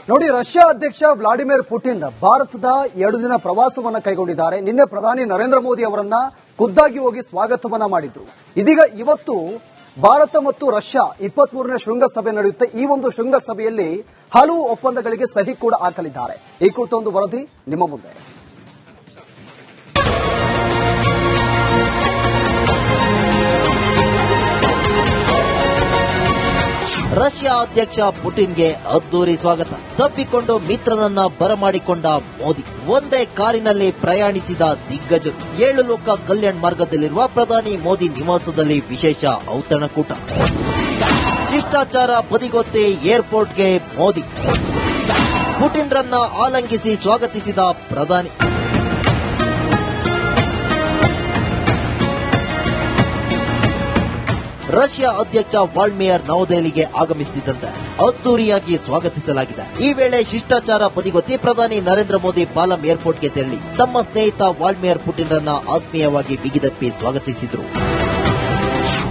ನೋಡಿ, ರಷ್ಯಾ ಅಧ್ಯಕ್ಷ Vladimir Putin ಭಾರತದ 2 ದಿನ ಪ್ರವಾಸವನ್ನ ಕೈಗೊಂಡಿದ್ದಾರೆ. ನಿನ್ನೆ ಪ್ರಧಾನಿ ನರೇಂದ್ರ ಮೋದಿ ಅವರನ್ನ ಖುದ್ದಾಗಿ ಹೋಗಿ ಸ್ವಾಗತವನ್ನ ಮಾಡಿದ್ರು. ಇದೀಗ ಇವತ್ತು ಭಾರತ ಮತ್ತು ರಷ್ಯಾ 23ನೇ ಶೃಂಗಸಭೆ ನಡೆಯುತ್ತೆ. ಈ ಒಂದು ಶೃಂಗಸಭೆಯಲ್ಲಿ ಹಲವು ಒಪ್ಪಂದಗಳಿಗೆ ಸಹಿ ಕೂಡ ಹಾಕಲಿದ್ದಾರೆ. ಈ ಕುರಿತ ಒಂದು ವರದಿ ನಿಮ್ಮ ಮುಂದೆ. ರಷ್ಯಾ ಅಧ್ಯಕ್ಷ ಪುಟಿನ್ಗೆ ಅದ್ದೂರಿ ಸ್ವಾಗತ. ತಪ್ಪಿಕೊಂಡು ಮಿತ್ರನನ್ನ ಬರಮಾಡಿಕೊಂಡ ಮೋದಿ. ಒಂದೇ ಕಾರಿನಲ್ಲಿ ಪ್ರಯಾಣಿಸಿದ ದಿಗ್ಗಜರು. 7 ಲೋಕ ಕಲ್ಯಾಣ ಮಾರ್ಗದಲ್ಲಿರುವ ಪ್ರಧಾನಿ ಮೋದಿ ನಿವಾಸದಲ್ಲಿ ವಿಶೇಷ ಔತಣಕೂಟ. ಶಿಷ್ಟಾಚಾರ ಬದಿಗೊತ್ತಿ ಏರ್ಪೋರ್ಟ್ಗೆ ಮೋದಿ. ಪುಟಿನ್ರನ್ನ ಆಲಂಗಿಸಿ ಸ್ವಾಗತಿಸಿದ ಪ್ರಧಾನಿ. ರಷ್ಯಾ ಅಧ್ಯಕ್ಷ ವ್ಲಾಡಿಮಿರ್ ನವದೆಹಲಿಗೆ ಆಗಮಿಸುತ್ತಿದ್ದಂತೆ ಅದ್ದೂರಿಯಾಗಿ ಸ್ವಾಗತಿಸಲಾಗಿದೆ. ಈ ವೇಳೆ ಶಿಷ್ಟಾಚಾರ ಬದಿಗೊತ್ತಿ ಪ್ರಧಾನಿ ನರೇಂದ್ರ ಮೋದಿ ಪಾಲಂ ಏರ್ಪೋರ್ಟ್ಗೆ ತೆರಳಿ ತಮ್ಮ ಸ್ನೇಹಿತ ವ್ಲಾಡಿಮಿರ್ ಪುಟಿನ್ರನ್ನ ಆತ್ಮೀಯವಾಗಿ ಬಿಗಿದಪ್ಪಿ ಸ್ವಾಗತಿಸಿದರು.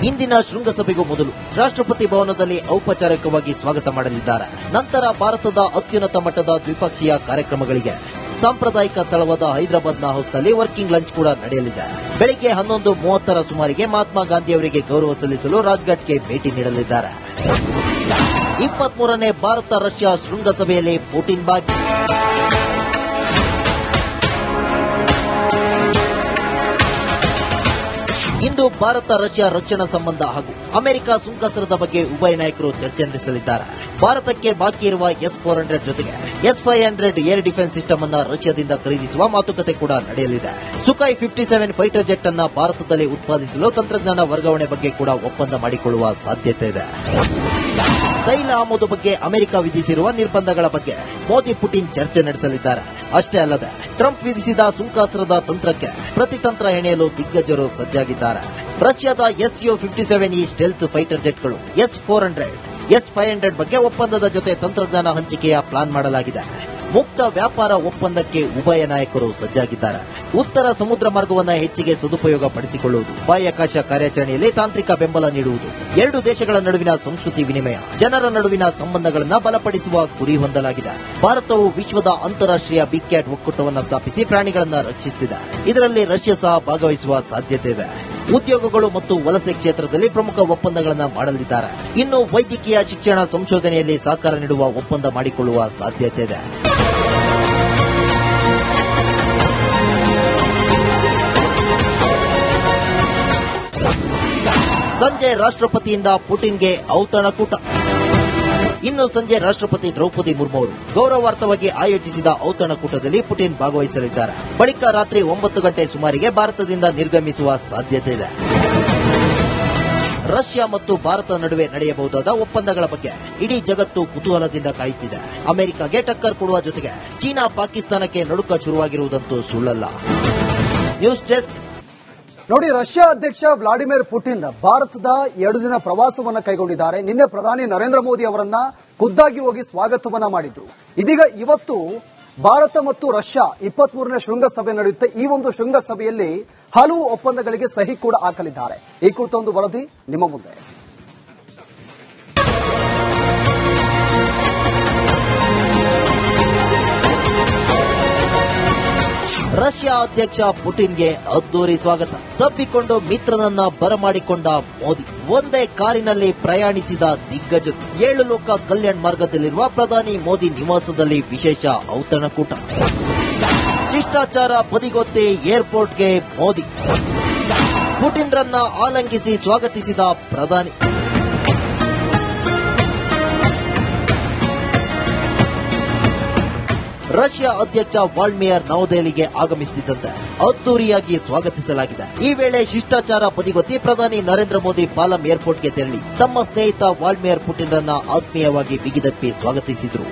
ಇಂದಿನ ಶೃಂಗಸಭೆಗೂ ಮೊದಲು ರಾಷ್ಟ್ರಪತಿ ಭವನದಲ್ಲಿ ಔಪಚಾರಿಕವಾಗಿ ಸ್ವಾಗತ ಮಾಡಲಿದ್ದಾರೆ. ನಂತರ ಭಾರತದ ಅತ್ಯುನ್ನತ ಮಟ್ಟದ ದ್ವಿಪಕ್ಷೀಯ ಕಾರ್ಯಕ್ರಮಗಳಿಗೆ ಸಾಂಪ್ರದಾಯಿಕ ಸ್ಥಳವಾದ ಹೈದರಾಬಾದ್ನ ಹೌಸ್ನಲ್ಲಿ ವರ್ಕಿಂಗ್ ಲಂಚ್ ಕೂಡ ನಡೆಯಲಿದೆ. ಬೆಳಗ್ಗೆ 11:30 ಸುಮಾರಿಗೆ ಮಹಾತ್ಮ ಗಾಂಧಿಯವರಿಗೆ ಗೌರವ ಸಲ್ಲಿಸಲು ರಾಜ್ಘಾಟ್ಗೆ ಭೇಟಿ ನೀಡಲಿದ್ದಾರೆ. 23ನೇ ಭಾರತ ರಷ್ಯಾ ಶೃಂಗಸಭೆಯಲ್ಲಿ ಪುಟಿನ್ ಭಾಗಿ. ಇಂದು ಭಾರತ ರಷ್ಯಾ ರಕ್ಷಣಾ ಸಂಬಂಧ ಹಾಗೂ ಅಮೆರಿಕ ಸುಂಕಾಸ್ತ್ರದ ಬಗ್ಗೆ ಉಭಯ ನಾಯಕರು ಚರ್ಚೆ ನಡೆಸಲಿದ್ದಾರೆ. ಭಾರತಕ್ಕೆ ಬಾಕಿ ಇರುವ S-400 ಜೊತೆಗೆ S-500 ಏರ್ ಡಿಫೆನ್ಸ್ ಸಿಸ್ಟಮ್ ಅನ್ನ ರಷ್ಯಾದಿಂದ ಖರೀದಿಸುವ ಮಾತುಕತೆ ಕೂಡ ನಡೆಯಲಿದೆ. ಸುಖಾಯ್ 57 ಫೈಟರ್ ಜೆಟ್ ಅನ್ನ ಭಾರತದಲ್ಲಿ ಉತ್ಪಾದಿಸಲು ತಂತ್ರಜ್ಞಾನ ವರ್ಗಾವಣೆ ಬಗ್ಗೆ ಕೂಡ ಒಪ್ಪಂದ ಮಾಡಿಕೊಳ್ಳುವ ಸಾಧ್ಯತೆ ಇದೆ. ತೈಲ ಆಮದು ಬಗ್ಗೆ ಅಮೆರಿಕ ವಿಧಿಸಿರುವ ನಿರ್ಬಂಧಗಳ ಬಗ್ಗೆ ಮೋದಿ ಪುಟಿನ್ ಚರ್ಚೆ ನಡೆಸಲಿದ್ದಾರೆ. ಅಷ್ಟೇ ಅಲ್ಲದೆ ಟ್ರಂಪ್ ವಿಧಿಸಿದ ಸುಂಕಾಸ್ತ್ರದ ತಂತ್ರಕ್ಕೆ ಪ್ರತಿತಂತ್ರ ಹೆಣೆಯಲು ದಿಗ್ಗಜರು ಸಜ್ಜಾಗಿದ್ದಾರೆ. ರಷ್ಯಾದ Su-57E stealth fighter ಜೆಟ್ಗಳು S-400, S-500 ಬಗ್ಗೆ ಒಪ್ಪಂದದ ಜೊತೆ ತಂತ್ರಜ್ಞಾನ ಹಂಚಿಕೆಯ ಪ್ಲಾನ್ ಮಾಡಲಾಗಿದೆ. ಮುಕ್ತ ವ್ಯಾಪಾರ ಒಪ್ಪಂದಕ್ಕೆ ಉಭಯ ನಾಯಕರು ಸಜ್ಜಾಗಿದ್ದಾರೆ. ಉತ್ತರ ಸಮುದ್ರ ಮಾರ್ಗವನ್ನು ಹೆಚ್ಚಿಗೆ ಸದುಪಯೋಗ ಪಡಿಸಿಕೊಳ್ಳುವುದು, ಬಾಹ್ಯಾಕಾಶ ಕಾರ್ಯಾಚರಣೆಯಲ್ಲಿ ತಾಂತ್ರಿಕ ಬೆಂಬಲ ನೀಡುವುದು, 2 ದೇಶಗಳ ನಡುವಿನ ಸಂಸ್ಕೃತಿ ವಿನಿಮಯ, ಜನರ ನಡುವಿನ ಸಂಬಂಧಗಳನ್ನು ಬಲಪಡಿಸುವ ಗುರಿ ಹೊಂದಲಾಗಿದೆ. ಭಾರತವು ವಿಶ್ವದ ಅಂತಾರಾಷ್ಟ್ರೀಯ ಬಿಗ್ ಕ್ಯಾಟ್ ಒಕ್ಕೂಟವನ್ನು ಸ್ಥಾಪಿಸಿ ಪ್ರಾಣಿಗಳನ್ನು ರಕ್ಷಿಸುತ್ತಿದೆ. ಇದರಲ್ಲಿ ರಷ್ಯಾ ಸಹ ಭಾಗವಹಿಸುವ ಸಾಧ್ಯತೆ ಇದೆ. ಉದ್ಯೋಗಗಳು ಮತ್ತು ವಲಸೆ ಕ್ಷೇತ್ರದಲ್ಲಿ ಪ್ರಮುಖ ಒಪ್ಪಂದಗಳನ್ನು ಮಾಡಲಿದ್ದಾರೆ. ಇನ್ನು ವೈದ್ಯಕೀಯ ಶಿಕ್ಷಣ ಸಂಶೋಧನೆಯಲ್ಲಿ ಸಹಕಾರ ನೀಡುವ ಒಪ್ಪಂದ ಮಾಡಿಕೊಳ್ಳುವ ಸಾಧ್ಯತೆ ಇದೆ. ಸಂಜೆ ರಾಷ್ಟ್ರಪತಿಯಿಂದ ಪುಟಿನ್ಗೆ ಔತಣಕೂಟ. ಇನ್ನು ಸಂಜೆ ರಾಷ್ಟ್ರಪತಿ ದ್ರೌಪದಿ ಮುರ್ಮು ಅವರು ಗೌರವಾರ್ಥವಾಗಿ ಆಯೋಜಿಸಿದ ಔತಣಕೂಟದಲ್ಲಿ ಪುಟಿನ್ ಭಾಗವಹಿಸಲಿದ್ದಾರೆ. ಬಳಿಕ ರಾತ್ರಿ 9 ಗಂಟೆ ಸುಮಾರಿಗೆ ಭಾರತದಿಂದ ನಿರ್ಗಮಿಸುವ ಸಾಧ್ಯತೆ ಇದೆ. ರಷ್ಯಾ ಮತ್ತು ಭಾರತ ನಡುವೆ ನಡೆಯಬಹುದಾದ ಒಪ್ಪಂದಗಳ ಬಗ್ಗೆ ಇಡೀ ಜಗತ್ತು ಕುತೂಹಲದಿಂದ ಕಾಯುತ್ತಿದೆ. ಅಮೆರಿಕಗೆ ಟಕ್ಕರ್ ಕೊಡುವ ಜೊತೆಗೆ ಚೀನಾ ಪಾಕಿಸ್ತಾನಕ್ಕೆ ನಡುಕ ಶುರುವಾಗಿರುವುದಂತೂ ಸುಳ್ಳಲ್ಲ. News desk. ನೋಡಿ, ರಷ್ಯಾ ಅಧ್ಯಕ್ಷ ವ್ಲಾಡಿಮಿರ್ ಪುಟಿನ್ ಭಾರತದ 2 ದಿನ ಪ್ರವಾಸವನ್ನ ಕೈಗೊಂಡಿದ್ದಾರೆ. ನಿನ್ನೆ ಪ್ರಧಾನಿ ನರೇಂದ್ರ ಮೋದಿ ಅವರನ್ನ ಖುದ್ದಾಗಿ ಹೋಗಿ ಸ್ವಾಗತವನ್ನ ಮಾಡಿದ್ರು. ಇದೀಗ ಇವತ್ತು ಭಾರತ ಮತ್ತು ರಷ್ಯಾ 23ನೇ ಶೃಂಗಸಭೆ ನಡೆಯುತ್ತೆ. ಈ ಒಂದು ಶೃಂಗಸಭೆಯಲ್ಲಿ ಹಲವು ಒಪ್ಪಂದಗಳಿಗೆ ಸಹಿ ಕೂಡ ಹಾಕಲಿದ್ದಾರೆ. ಈ ಕುರಿತ ಒಂದು ವರದಿ ನಿಮ್ಮ ಮುಂದೆ. ರಷ್ಯಾ ಅಧ್ಯಕ್ಷ ಪುಟಿನ್ಗೆ ಅದ್ದೂರಿ ಸ್ವಾಗತ. ತಪ್ಪಿಕೊಂಡು ಮಿತ್ರನನ್ನ ಬರಮಾಡಿಕೊಂಡ ಮೋದಿ. ಒಂದೇ ಕಾರಿನಲ್ಲಿ ಪ್ರಯಾಣಿಸಿದ ದಿಗ್ಗಜರು. 7 ಲೋಕ ಕಲ್ಯಾಣ ಮಾರ್ಗದಲ್ಲಿರುವ ಪ್ರಧಾನಿ ಮೋದಿ ನಿವಾಸದಲ್ಲಿ ವಿಶೇಷ ಔತಣಕೂಟ. ಶಿಷ್ಟಾಚಾರ ಬದಿಗೊತ್ತಿ ಏರ್ಪೋರ್ಟ್ಗೆ ಮೋದಿ. ಪುಟಿನ್ರನ್ನ ಆಲಂಗಿಸಿ ಸ್ವಾಗತಿಸಿದ ಪ್ರಧಾನಿ. ರಷ್ಯಾ ಅಧ್ಯಕ್ಷ ವ್ಲಾಡಿಮಿರ್ ನವದೆಹಲಿಗೆ ಆಗಮಿಸುತ್ತಿದ್ದಂತೆ ಅದ್ದೂರಿಯಾಗಿ ಸ್ವಾಗತಿಸಲಾಗಿದೆ. ಈ ವೇಳೆ ಶಿಷ್ಟಾಚಾರ ಬದಿಗೊತ್ತಿ ಪ್ರಧಾನಿ ನರೇಂದ್ರ ಮೋದಿ ಪಾಲಂ ಏರ್ಪೋರ್ಟ್ಗೆ ತೆರಳಿ ತಮ್ಮ ಸ್ನೇಹಿತ ವ್ಲಾಡಿಮಿರ್ ಪುಟಿನ್ರನ್ನ ಆತ್ಮೀಯವಾಗಿ ಬಿಗಿದಪ್ಪಿ ಸ್ವಾಗತಿಸಿದರು.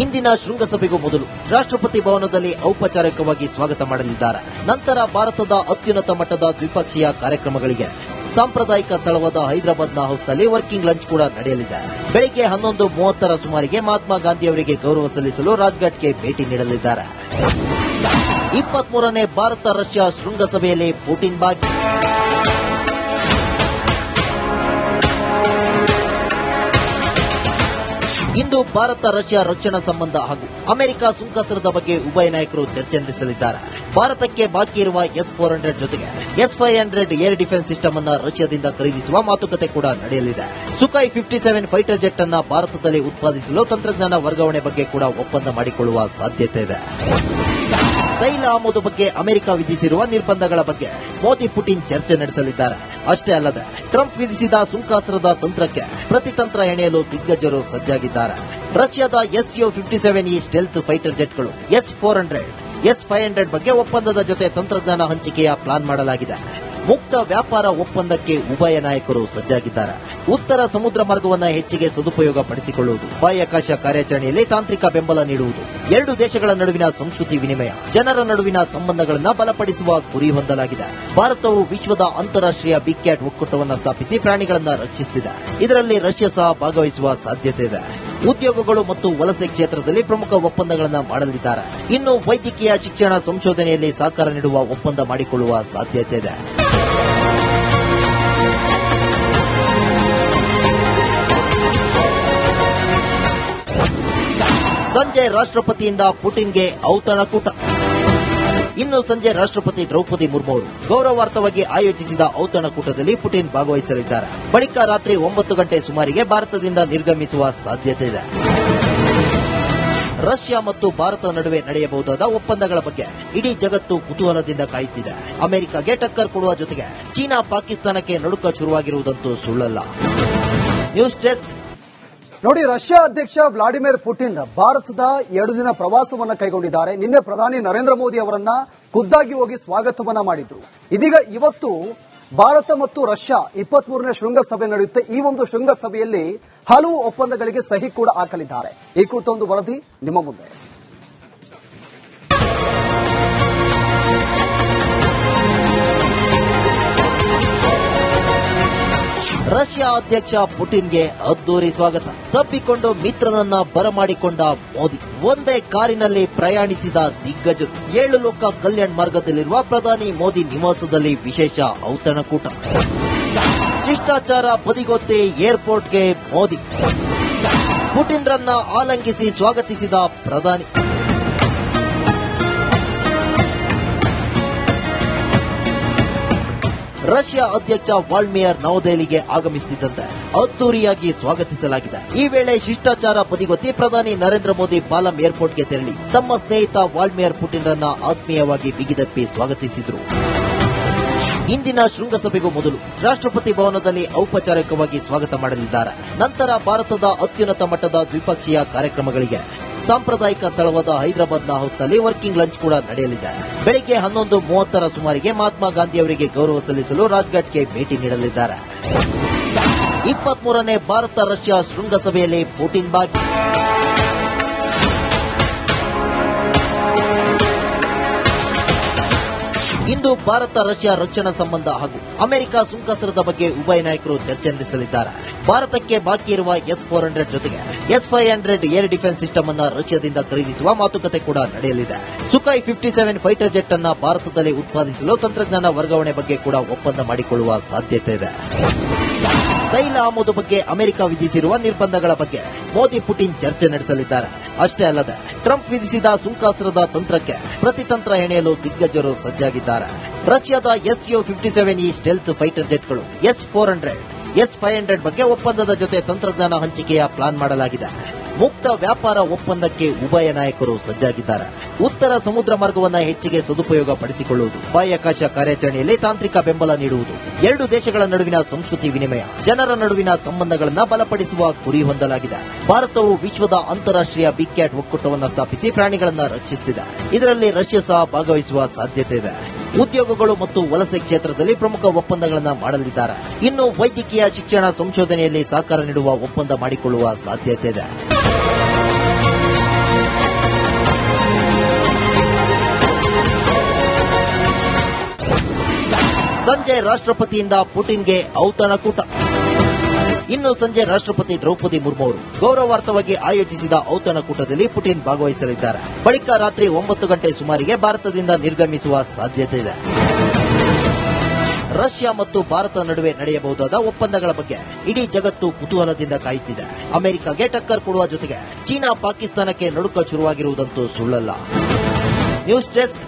ಇಂದಿನ ಶೃಂಗಸಭೆಗೂ ಮೊದಲು ರಾಷ್ಟ್ರಪತಿ ಭವನದಲ್ಲಿ ಔಪಚಾರಿಕವಾಗಿ ಸ್ವಾಗತ ಮಾಡಲಿದ್ದಾರೆ. ನಂತರ ಭಾರತದ ಅತ್ಯುನ್ನತ ಮಟ್ಟದ ದ್ವಿಪಕ್ಷೀಯ ಕಾರ್ಯಕ್ರಮಗಳಿಗೆ ಸಾಂಪ್ರದಾಯಿಕ ಸ್ಥಳವಾದ ಹೈದರಾಬಾದ್ನ ಹೌಸ್ನಲ್ಲಿ ವರ್ಕಿಂಗ್ ಲಂಚ್ ಕೂಡ ನಡೆಯಲಿದೆ. ಬೆಳಗ್ಗೆ 11:30 ಸುಮಾರಿಗೆ ಮಹಾತ್ಮ ಗಾಂಧಿಯವರಿಗೆ ಗೌರವ ಸಲ್ಲಿಸಲು ರಾಜ್ಘಾಟ್ಗೆ ಭೇಟಿ ನೀಡಲಿದ್ದಾರೆ. 23ನೇ ಭಾರತ ರಷ್ಯಾ ಶೃಂಗಸಭೆಯಲ್ಲಿ ಪುಟಿನ್ ಭಾಗಿ. ಇಂದು ಭಾರತ ರಷ್ಯಾ ರಕ್ಷಣಾ ಸಂಬಂಧ ಹಾಗೂ ಅಮೆರಿಕ ಸುಂಕಸ್ತ್ರದ ಬಗ್ಗೆ ಉಭಯ ನಾಯಕರು ಚರ್ಚೆ ನಡೆಸಲಿದ್ದಾರೆ. ಭಾರತಕ್ಕೆ ಬಾಕಿ ಇರುವ S-400 ಜೊತೆಗೆ S-500 ಏರ್ ಡಿಫೆನ್ಸ್ ಸಿಸ್ಟಮ್ ಅನ್ನು ರಷ್ಯಾದಿಂದ ಖರೀದಿಸುವ ಮಾತುಕತೆ ಕೂಡ ನಡೆಯಲಿದೆ. ಸುಖಾಯ್ 57 ಫೈಟರ್ ಜೆಟ್ ಅನ್ನು ಭಾರತದಲ್ಲಿ ಉತ್ಪಾದಿಸಲು ತಂತ್ರಜ್ಞಾನ ವರ್ಗಾವಣೆ ಬಗ್ಗೆ ಕೂಡ ಒಪ್ಪಂದ ಮಾಡಿಕೊಳ್ಳುವ ಸಾಧ್ಯತೆ ಇದೆ. ತೈಲ ಆಮದು ಬಗ್ಗೆ ಅಮೆರಿಕ ವಿಧಿಸಿರುವ ನಿರ್ಬಂಧಗಳ ಬಗ್ಗೆ ಮೋದಿ ಪುಟಿನ್ ಚರ್ಚೆ ನಡೆಸಲಿದ್ದಾರೆ. ಅಷ್ಟೇ ಅಲ್ಲದೆ ಟ್ರಂಪ್ ವಿಧಿಸಿದ ಸುಂಕಾಸ್ತ್ರದ ತಂತ್ರಕ್ಕೆ ಪ್ರತಿತಂತ್ರ ಹೆಣೆಯಲು ದಿಗ್ಗಜರು ಸಜ್ಜಾಗಿದ್ದಾರೆ. ರಷ್ಯಾದ Su-57E stealth fighter ಜೆಟ್ಗಳು S-400, S-500 ಬಗ್ಗೆ ಒಪ್ಪಂದದ ಜೊತೆ ತಂತ್ರಜ್ಞಾನ ಹಂಚಿಕೆಯ ಪ್ಲಾನ್ ಮಾಡಲಾಗಿದೆ. ಮುಕ್ತ ವ್ಯಾಪಾರ ಒಪ್ಪಂದಕ್ಕೆ ಉಭಯ ನಾಯಕರು ಸಜ್ಜಾಗಿದ್ದಾರೆ. ಉತ್ತರ ಸಮುದ್ರ ಮಾರ್ಗವನ್ನು ಹೆಚ್ಚಿಗೆ ಸದುಪಯೋಗ ಪಡಿಸಿಕೊಳ್ಳುವುದು, ಬಾಹ್ಯಾಕಾಶ ಕಾರ್ಯಾಚರಣೆಯಲ್ಲಿ ತಾಂತ್ರಿಕ ಬೆಂಬಲ ನೀಡುವುದು, ಎರಡು ದೇಶಗಳ ನಡುವಿನ ಸಂಸ್ಕೃತಿ ವಿನಿಮಯ, ಜನರ ನಡುವಿನ ಸಂಬಂಧಗಳನ್ನು ಬಲಪಡಿಸುವ ಗುರಿ ಹೊಂದಲಾಗಿದೆ. ಭಾರತವು ವಿಶ್ವದ ಅಂತಾರಾಷ್ಟ್ರೀಯ ಬಿಗ್ ಕ್ಯಾಟ್ ಒಕ್ಕೂಟವನ್ನು ಸ್ಥಾಪಿಸಿ ಪ್ರಾಣಿಗಳನ್ನು ರಕ್ಷಿಸುತ್ತಿದೆ. ಇದರಲ್ಲಿ ರಷ್ಯಾ ಸಹ ಭಾಗವಹಿಸುವ ಸಾಧ್ಯತೆ ಇದೆ. ಉದ್ಯೋಗಗಳು ಮತ್ತು ವಲಸೆ ಕ್ಷೇತ್ರದಲ್ಲಿ ಪ್ರಮುಖ ಒಪ್ಪಂದಗಳನ್ನು ಮಾಡಲಿದ್ದಾರೆ. ಇನ್ನು ವೈದ್ಯಕೀಯ ಶಿಕ್ಷಣ ಸಂಶೋಧನೆಯಲ್ಲಿ ಸಹಕಾರ ನೀಡುವ ಒಪ್ಪಂದ ಮಾಡಿಕೊಳ್ಳುವ ಸಾಧ್ಯತೆ ಇದೆ. ಸಂಜೆ ರಾಷ್ಟ್ರಪತಿಯಿಂದ ಪುಟಿನ್ಗೆ ಔತಣಕೂಟ. ಇನ್ನು ಸಂಜೆ ರಾಷ್ಟ್ರಪತಿ ದ್ರೌಪದಿ ಮುರ್ಮು ಅವರು ಗೌರವಾರ್ಥವಾಗಿ ಆಯೋಜಿಸಿದ ಔತಣಕೂಟದಲ್ಲಿ ಪುಟಿನ್ ಭಾಗವಹಿಸಲಿದ್ದಾರೆ. ಬಳಿಕ ರಾತ್ರಿ 9 ಗಂಟೆ ಸುಮಾರಿಗೆ ಭಾರತದಿಂದ ನಿರ್ಗಮಿಸುವ ಸಾಧ್ಯತೆ ಇದೆ. ರಷ್ಯಾ ಮತ್ತು ಭಾರತ ನಡುವೆ ನಡೆಯಬಹುದಾದ ಒಪ್ಪಂದಗಳ ಬಗ್ಗೆ ಇಡೀ ಜಗತ್ತು ಕುತೂಹಲದಿಂದ ಕಾಯುತ್ತಿದೆ. ಅಮೆರಿಕಗೆ ಟಕ್ಕರ್ ಕೊಡುವ ಜೊತೆಗೆ ಚೀನಾ ಪಾಕಿಸ್ತಾನಕ್ಕೆ ನಡುಕ ಶುರುವಾಗಿರುವುದಂತೂ ಸುಳ್ಳಲ್ಲ. News desk. ನೋಡಿ, ರಷ್ಯಾ ಅಧ್ಯಕ್ಷ ವ್ಲಾಡಿಮಿರ್ ಪುಟಿನ್ ಭಾರತದ 2 ದಿನ ಪ್ರವಾಸವನ್ನ ಕೈಗೊಂಡಿದ್ದಾರೆ. ನಿನ್ನೆ ಪ್ರಧಾನಿ ನರೇಂದ್ರ ಮೋದಿ ಅವರನ್ನ ಖುದ್ದಾಗಿ ಹೋಗಿ ಸ್ವಾಗತವನ್ನ ಮಾಡಿದ್ರು. ಇದೀಗ ಇವತ್ತು ಭಾರತ ಮತ್ತು ರಷ್ಯಾ 23ನೇ ಶೃಂಗಸಭೆ ನಡೆಯುತ್ತೆ. ಈ ಒಂದು ಶೃಂಗಸಭೆಯಲ್ಲಿ ಹಲವು ಒಪ್ಪಂದಗಳಿಗೆ ಸಹಿ ಕೂಡ ಹಾಕಲಿದ್ದಾರೆ. ಈ ಕುರಿತ ಒಂದು ವರದಿ ನಿಮ್ಮ ಮುಂದೆ. ರಷ್ಯಾ ಅಧ್ಯಕ್ಷ ಪುಟಿನ್ಗೆ ಅದ್ದೂರಿ ಸ್ವಾಗತ. ತಪ್ಪಿಕೊಂಡು ಮಿತ್ರನನ್ನ ಬರಮಾಡಿಕೊಂಡ ಮೋದಿ. ಒಂದೇ ಕಾರಿನಲ್ಲಿ ಪ್ರಯಾಣಿಸಿದ ದಿಗ್ಗಜರು. 7 ಲೋಕ ಕಲ್ಯಾಣ್ ಮಾರ್ಗದಲ್ಲಿರುವ ಪ್ರಧಾನಿ ಮೋದಿ ನಿವಾಸದಲ್ಲಿ ವಿಶೇಷ ಔತಣಕೂಟ. ಶಿಷ್ಟಾಚಾರ ಬದಿಗೊತ್ತಿ ಏರ್ಪೋರ್ಟ್ಗೆ ಮೋದಿ. ಪುಟಿನ್ರನ್ನ ಆಲಂಗಿಸಿ ಸ್ವಾಗತಿಸಿದ ಪ್ರಧಾನಿ. ರಷ್ಯಾ ಅಧ್ಯಕ್ಷ ವಾಲ್ಮಿಯರ್ ನವದೆಹಲಿಗೆ ಆಗಮಿಸುತ್ತಿದ್ದಂತೆ ಅದ್ದೂರಿಯಾಗಿ ಸ್ವಾಗತಿಸಲಾಗಿದೆ. ಈ ವೇಳೆ ಶಿಷ್ಟಾಚಾರ ಬದಿಗೊತ್ತಿ ಪ್ರಧಾನಿ ನರೇಂದ್ರ ಮೋದಿ ಪಾಲಂ ಏರ್ಪೋರ್ಟ್ಗೆ ತೆರಳಿ ತಮ್ಮ ಸ್ನೇಹಿತ ವಾಲ್ಮಿಯರ್ ಪುಟಿನ್ರನ್ನ ಆತ್ಮೀಯವಾಗಿ ಬಿಗಿದಪ್ಪಿ ಸ್ವಾಗತಿಸಿದರು. ಇಂದಿನ ಶೃಂಗಸಭೆಗೂ ಮೊದಲು ರಾಷ್ಟ್ರಪತಿ ಭವನದಲ್ಲಿ ಔಪಚಾರಿಕವಾಗಿ ಸ್ವಾಗತ ಮಾಡಲಿದ್ದಾರೆ. ನಂತರ ಭಾರತದ ಅತ್ಯುನ್ನತ ಮಟ್ಟದ ದ್ವಿಪಕ್ಷೀಯ ಕಾರ್ಯಕ್ರಮಗಳಿಗೆ ಸಾಂಪ್ರದಾಯಿಕ ಸ್ಥಳವಾದ ಹೈದರಾಬಾದ್ನ ಹೌಸ್ನಲ್ಲಿ ವರ್ಕಿಂಗ್ ಲಂಚ್ ಕೂಡ ನಡೆಯಲಿದೆ. ಬೆಳಗ್ಗೆ 11:30 ಸುಮಾರಿಗೆ ಮಹಾತ್ಮ ಗಾಂಧಿ ಅವರಿಗೆ ಗೌರವ ಸಲ್ಲಿಸಲು ರಾಜ್ಘಾಟ್ಗೆ ಭೇಟಿ ನೀಡಲಿದ್ದಾರೆ. 23ನೇ ಭಾರತ ರಷ್ಯಾ ಶೃಂಗಸಭೆಯಲ್ಲಿ ಪುಟಿನ್ ಭಾಗಿ. ಇಂದು ಭಾರತ ರಷ್ಯಾ ರಕ್ಷಣಾ ಸಂಬಂಧ ಹಾಗೂ ಅಮೆರಿಕ ಸುಂಕಸ್ತ್ರದ ಬಗ್ಗೆ ಉಭಯ ನಾಯಕರು ಚರ್ಚೆ ನಡೆಸಲಿದ್ದಾರೆ. ಭಾರತಕ್ಕೆ ಬಾಕಿ ಇರುವ S-400 ಜೊತೆಗೆ S-500 ಏರ್ ಡಿಫೆನ್ಸ್ ಸಿಸ್ಟಮ್ ಅನ್ನು ರಷ್ಯಾದಿಂದ ಖರೀದಿಸುವ ಮಾತುಕತೆ ಕೂಡ ನಡೆಯಲಿದೆ. ಸುಖಾಯ್ 57 ಫೈಟರ್ ಜೆಟ್ ಅನ್ನು ಭಾರತದಲ್ಲಿ ಉತ್ಪಾದಿಸಲು ತಂತ್ರಜ್ಞಾನ ವರ್ಗಾವಣೆ ಬಗ್ಗೆ ಕೂಡ ಒಪ್ಪಂದ ಮಾಡಿಕೊಳ್ಳುವ ಸಾಧ್ಯತೆ ಇದೆ. ತೈಲ ಆಮದು ಬಗ್ಗೆ ಅಮೆರಿಕ ವಿಧಿಸಿರುವ ನಿರ್ಬಂಧಗಳ ಬಗ್ಗೆ ಮೋದಿ ಪುಟಿನ್ ಚರ್ಚೆ ನಡೆಸಲಿದ್ದಾರೆ. ಅಷ್ಟೇ ಅಲ್ಲದೆ ಟ್ರಂಪ್ ವಿಧಿಸಿದ ಸುಂಕಾಸ್ತ್ರದ ತಂತ್ರಕ್ಕೆ ಪ್ರತಿತಂತ್ರ ಹೆಣೆಯಲು ದಿಗ್ಗಜರು ಸಜ್ಜಾಗಿದ್ದಾರೆ. ರಷ್ಯಾದ Su-57E stealth fighter ಜೆಟ್ಗಳು S-400, S-500 ಬಗ್ಗೆ ಒಪ್ಪಂದದ ಜೊತೆ ತಂತ್ರಜ್ಞಾನ ಹಂಚಿಕೆಯ ಪ್ಲಾನ್ ಮಾಡಲಾಗಿದೆ. ಮುಕ್ತ ವ್ಯಾಪಾರ ಒಪ್ಪಂದಕ್ಕೆ ಉಭಯ ನಾಯಕರು ಸಜ್ಜಾಗಿದ್ದಾರೆ. ಉತ್ತರ ಸಮುದ್ರ ಮಾರ್ಗವನ್ನು ಹೆಚ್ಚಿಗೆ ಸದುಪಯೋಗ ಪಡಿಸಿಕೊಳ್ಳುವುದು, ಬಾಹ್ಯಾಕಾಶ ಕಾರ್ಯಾಚರಣೆಯಲ್ಲಿ ತಾಂತ್ರಿಕ ಬೆಂಬಲ ನೀಡುವುದು, ಎರಡು ದೇಶಗಳ ನಡುವಿನ ಸಂಸ್ಕೃತಿ ವಿನಿಮಯ, ಜನರ ನಡುವಿನ ಸಂಬಂಧಗಳನ್ನು ಬಲಪಡಿಸುವ ಗುರಿ ಹೊಂದಲಾಗಿದೆ. ಭಾರತವು ವಿಶ್ವದ ಅಂತಾರಾಷ್ಟ್ರೀಯ ಬಿಗ್ ಕ್ಯಾಟ್ ಒಕ್ಕೂಟವನ್ನು ಸ್ಥಾಪಿಸಿ ಪ್ರಾಣಿಗಳನ್ನು ರಕ್ಷಿಸುತ್ತಿದೆ. ಇದರಲ್ಲಿ ರಷ್ಯಾ ಸಹ ಭಾಗವಹಿಸುವ ಸಾಧ್ಯತೆ ಇದೆ. ಉದ್ಯೋಗಗಳು ಮತ್ತು ವಲಸೆ ಕ್ಷೇತ್ರದಲ್ಲಿ ಪ್ರಮುಖ ಒಪ್ಪಂದಗಳನ್ನು ಮಾಡಲಿದ್ದಾರೆ. ಇನ್ನು ವೈದ್ಯಕೀಯ ಶಿಕ್ಷಣ ಸಂಶೋಧನೆಯಲ್ಲಿ ಸಹಕಾರ ನೀಡುವ ಒಪ್ಪಂದ ಮಾಡಿಕೊಳ್ಳುವ ಸಾಧ್ಯತೆ ಇದೆ. ಸಂಜೆ ರಾಷ್ಟ್ರಪತಿಯಿಂದ ಪುಟಿನ್ಗೆ ಔತಣಕೂಟ. ಇನ್ನು ಸಂಜೆ ರಾಷ್ಟ್ರಪತಿ ದ್ರೌಪದಿ ಮುರ್ಮು ಅವರು ಗೌರವಾರ್ಥವಾಗಿ ಆಯೋಜಿಸಿದ ಔತಣಕೂಟದಲ್ಲಿ ಪುಟಿನ್ ಭಾಗವಹಿಸಲಿದ್ದಾರೆ. ಬಳಿಕ ರಾತ್ರಿ 9 ಗಂಟೆ ಸುಮಾರಿಗೆ ಭಾರತದಿಂದ ನಿರ್ಗಮಿಸುವ ಸಾಧ್ಯತೆ ಇದೆ. ರಷ್ಯಾ ಮತ್ತು ಭಾರತ ನಡುವೆ ನಡೆಯಬಹುದಾದ ಒಪ್ಪಂದಗಳ ಬಗ್ಗೆ ಇಡೀ ಜಗತ್ತು ಕುತೂಹಲದಿಂದ ಕಾಯುತ್ತಿದೆ. ಅಮೆರಿಕಗೆ ಟಕ್ಕರ್ ಕೊಡುವ ಜೊತೆಗೆ ಚೀನಾ ಪಾಕಿಸ್ತಾನಕ್ಕೆ ನಡುಕ ಶುರುವಾಗಿರುವುದಂತೂ ಸುಳ್ಳಲ್ಲ. News desk